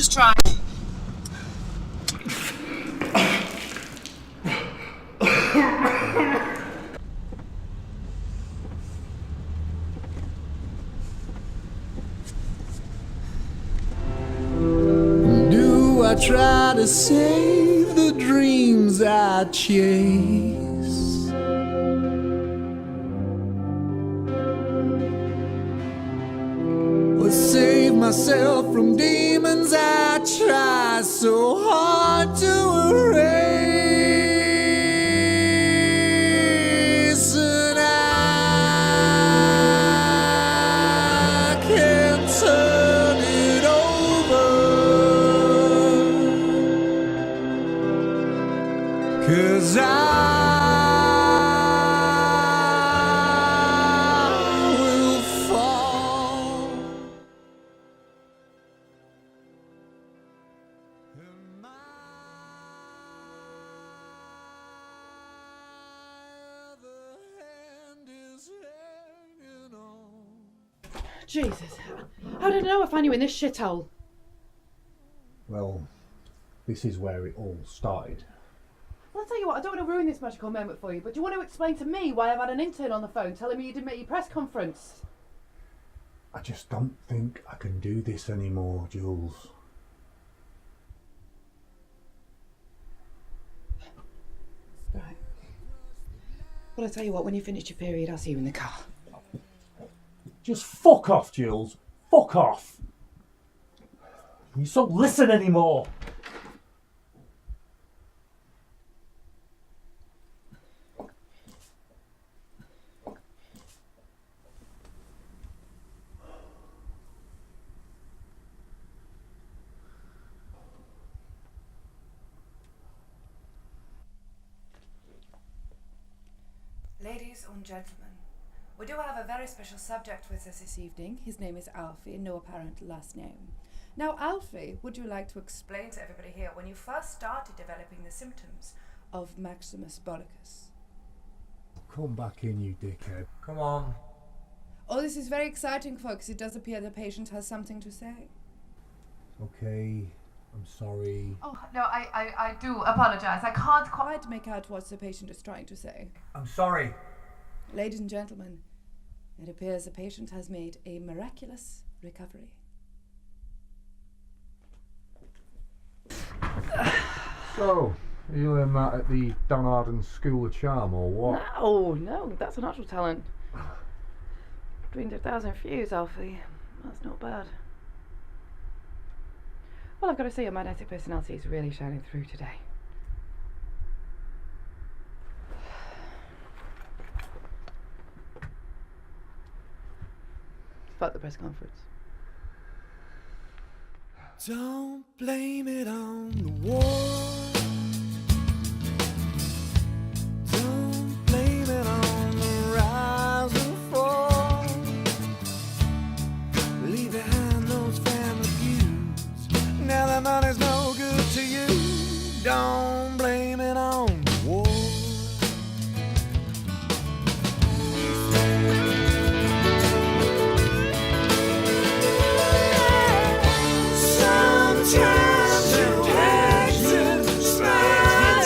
Let's try. Do I try to save the dreams I chase? Or save myself from demons I try so hard to erase? And I can't turn it over, 'cause I will fall. And my other hand is hanging on. Jesus, how did I know I'd find you in this shithole? Well, this is where it all started. Well, I'll tell you what, I don't want to ruin this magical moment for you, but do you want to explain to me why I've had an intern on the phone telling me you didn't make your press conference? I just don't think I can do this anymore, Jules. Right. Well, I'll tell you what, when you finish your period, I'll see you in the car. Just fuck off, Jules. Fuck off. You don't listen anymore. Ladies and gentlemen, we do have a very special subject with us this evening. His name is Alfie, no apparent last name. Now, Alfie, would you like to explain to everybody here when you first started developing the symptoms of Maximus Bollicus? Come back in, you dickhead. Come on. Oh, this is very exciting, folks. It does appear the patient has something to say. Okay, I'm sorry. Oh, no, I do apologise. I can't quite make out what the patient is trying to say. I'm sorry. Ladies and gentlemen, it appears the patient has made a miraculous recovery. So, are you learn that at the Donardon School of Charm or what? No, that's a natural talent. 300,000 views, Alfie. That's not bad. Well, I've got to say, your magnetic personality is really shining through today. Fuck the press conference. Don't blame it on the war. Don't blame it on the rise and fall. Leave behind those family feuds. Now that money's no good to you. Don't blame it on the war. Sometimes you have to smile.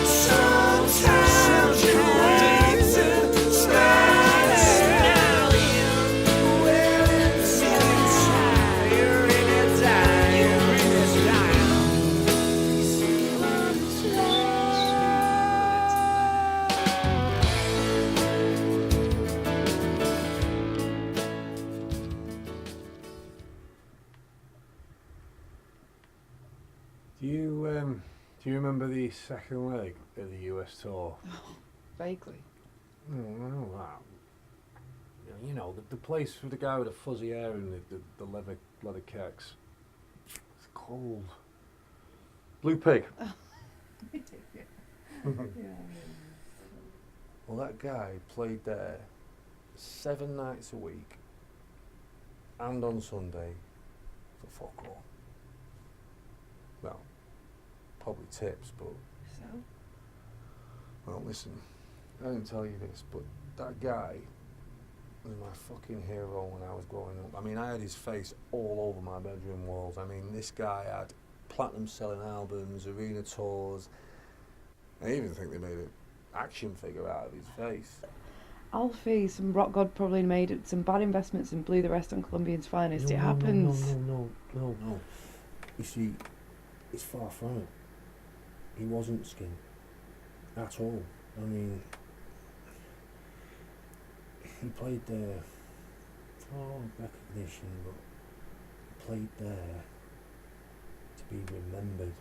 Sometimes you have to smile. Well, inside, you're really dying. You're really dying. See what it's Do you remember the second leg of the US tour? Vaguely. No, that. You know, the place with the guy with the fuzzy hair and the leather kicks. It's called Blue Pig. Well, that guy played there 7 nights a week and on Sunday for fuck all. Well, probably tips, but... So? Well, listen, I didn't tell you this, but that guy, was my fucking hero when I was growing up. I mean, I had his face all over my bedroom walls. I mean, this guy had platinum selling albums, arena tours. I even think they made an action figure out of his face. Alfie, some rock god, probably made some bad investments and blew the rest on Colombian's finest. It happens. No. You see, it's far from it. He wasn't skin at all. I mean, he played there for recognition, but he played there to be remembered.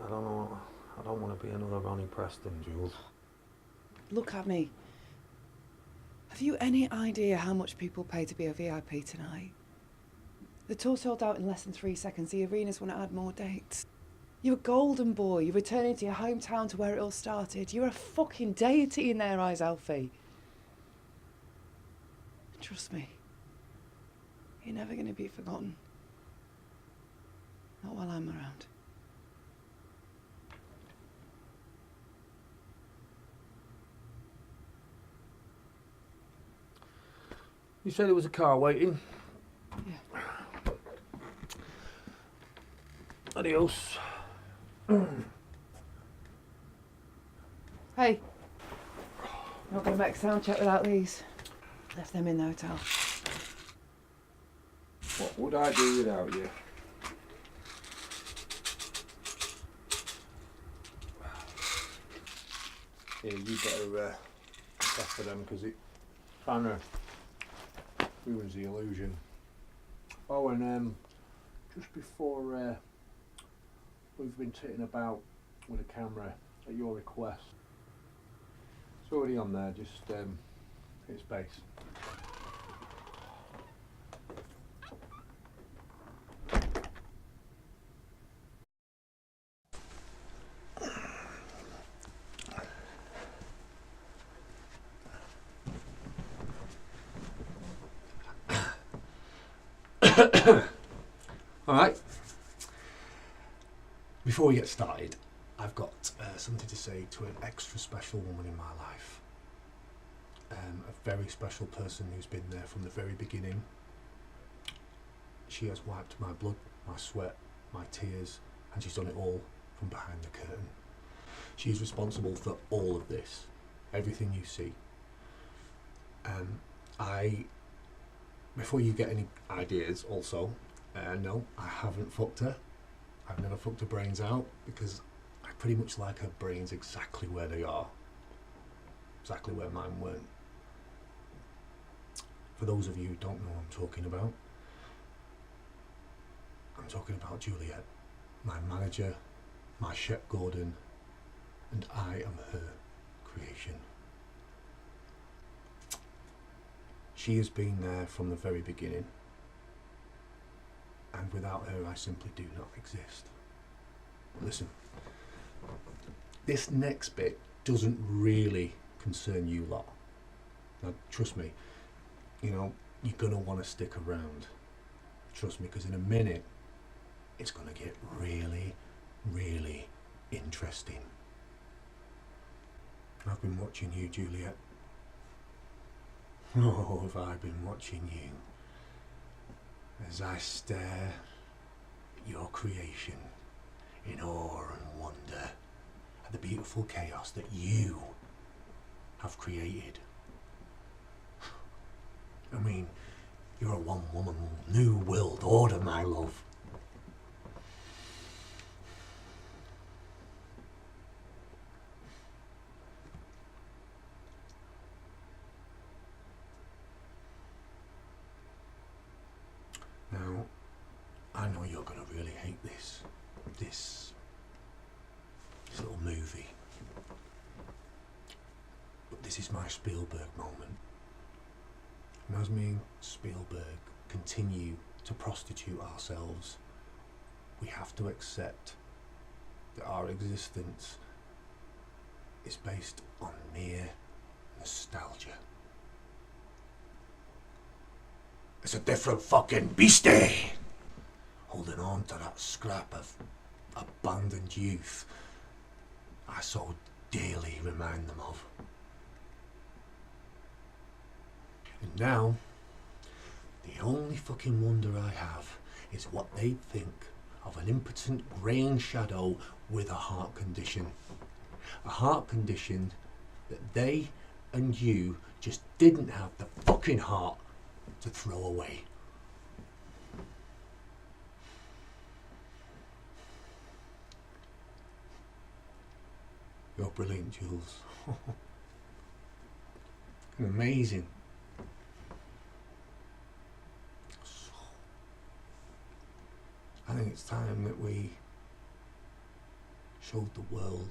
I don't know. I don't want to be another Ronnie Preston, Jules. Look at me. Have you any idea how much people pay to be a VIP tonight? The tour sold out in less than 3 seconds. The arenas want to add more dates. You're a golden boy. You're returning to your hometown, to where it all started. You're a fucking deity in their eyes, Alfie. Trust me. You're never going to be forgotten. Not while I'm around. You said there was a car waiting. Yeah. Adios. Hey. Not going to make a sound check without these. Left them in the hotel. What would I do without you? Yeah, you better look after them, because it kind of ruins the illusion. Oh, and just before we've been titting about with a camera at your request. It's already on there, just hit space. Alright, before we get started, I've got something to say to an extra special woman in my life. A very special person who's been there from the very beginning. She has wiped my blood, my sweat, my tears, and she's done it all from behind the curtain. She's responsible for all of this, everything you see. Before you get any ideas also, no, I haven't fucked her. I've never fucked her brains out, because I pretty much like her brains exactly where they are. Exactly where mine weren't. For those of you who don't know what I'm talking about Juliette, my manager, my chef Gordon, and I am her creation. She has been there from the very beginning, and without her I simply do not exist. Listen, this next bit doesn't really concern you lot. Now trust me, you know, you're gonna want to stick around. Trust me, because in a minute it's gonna get really, really interesting. I've been watching you, Juliette. Oh, have I been watching you as I stare at your creation in awe and wonder at the beautiful chaos that you have created. I mean, you're a one-woman new world order, my love. Now, I know you're going to really hate this little movie, but this is my Spielberg moment. And as me and Spielberg continue to prostitute ourselves, we have to accept that our existence is based on mere nostalgia. It's a different fucking beastie, holding on to that scrap of abandoned youth I so dearly remind them of. And now, the only fucking wonder I have is what they'd think of an impotent greying shadow with a heart condition. A heart condition that they and you just didn't have the fucking heart to throw away. You're brilliant, Jules. Amazing. So, I think it's time that we showed the world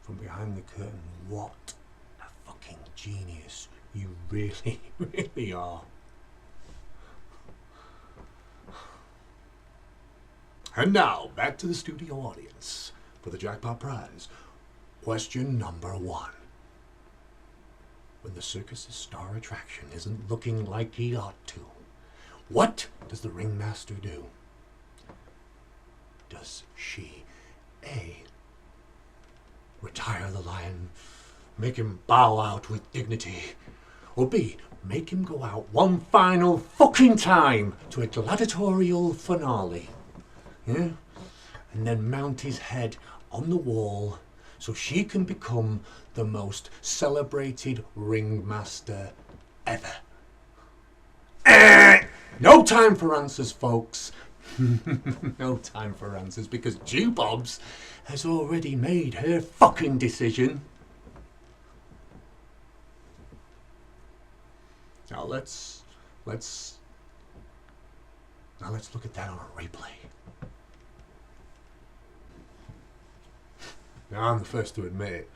from behind the curtain what a fucking genius you really, really are. And now, back to the studio audience for the jackpot prize. Question number 1. When the circus's star attraction isn't looking like he ought to, what does the ringmaster do? Does she A. retire the lion, make him bow out with dignity, or B. make him go out one final fucking time to a gladiatorial finale, yeah? And then mount his head on the wall so she can become the most celebrated ringmaster ever? No time for answers, folks. No time for answers, because Jubobs has already made her fucking decision. Now let's look at that on a replay. Now, I'm the first to admit it.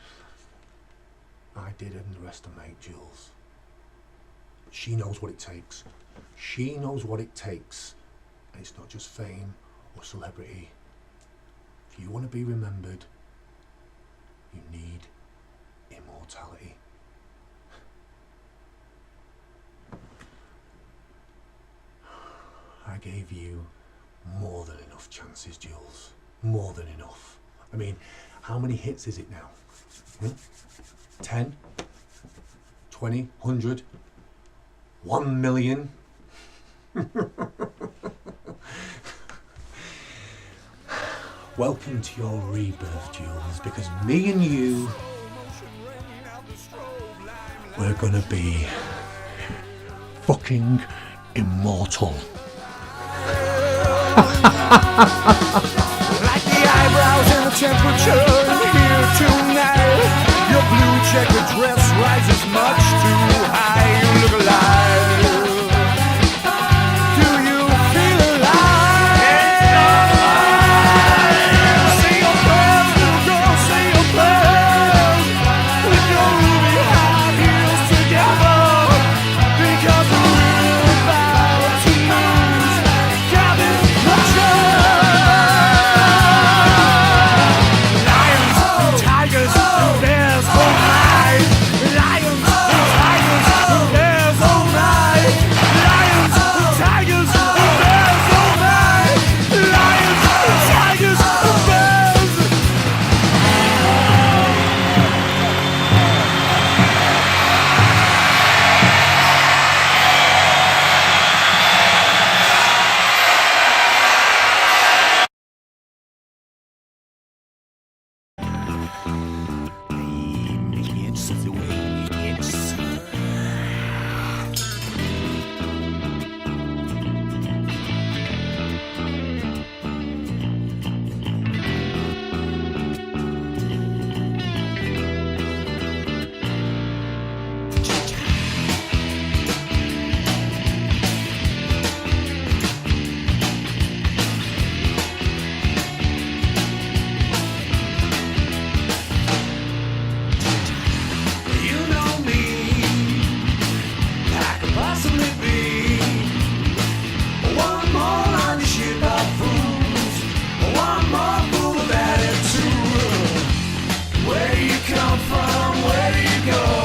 I did underestimate Jules. She knows what it takes. She knows what it takes. And it's not just fame or celebrity. If you want to be remembered, you need immortality. I gave you more than enough chances, Jules. More than enough. I mean, how many hits is it now? 10? 20? 100? 1 million? Welcome to your rebirth, Jules, because me and you, we're gonna be fucking immortal. Like the eyebrows and the temperature here tonight. Your blue checkered dress rises much too high. You look alive. Do you feel alive? Say your prayers, little girl, say your prayers. With your ruby high heels together. Because we're about to lose cabin pressure. Tigers and bears all night. Lions and tigers and bears all night. Lions and tigers and bears all night. Lions and tigers and bears. You know me, I could possibly be one more on the ship of fools, one more fool of attitude. Where do you come from? Where do you go?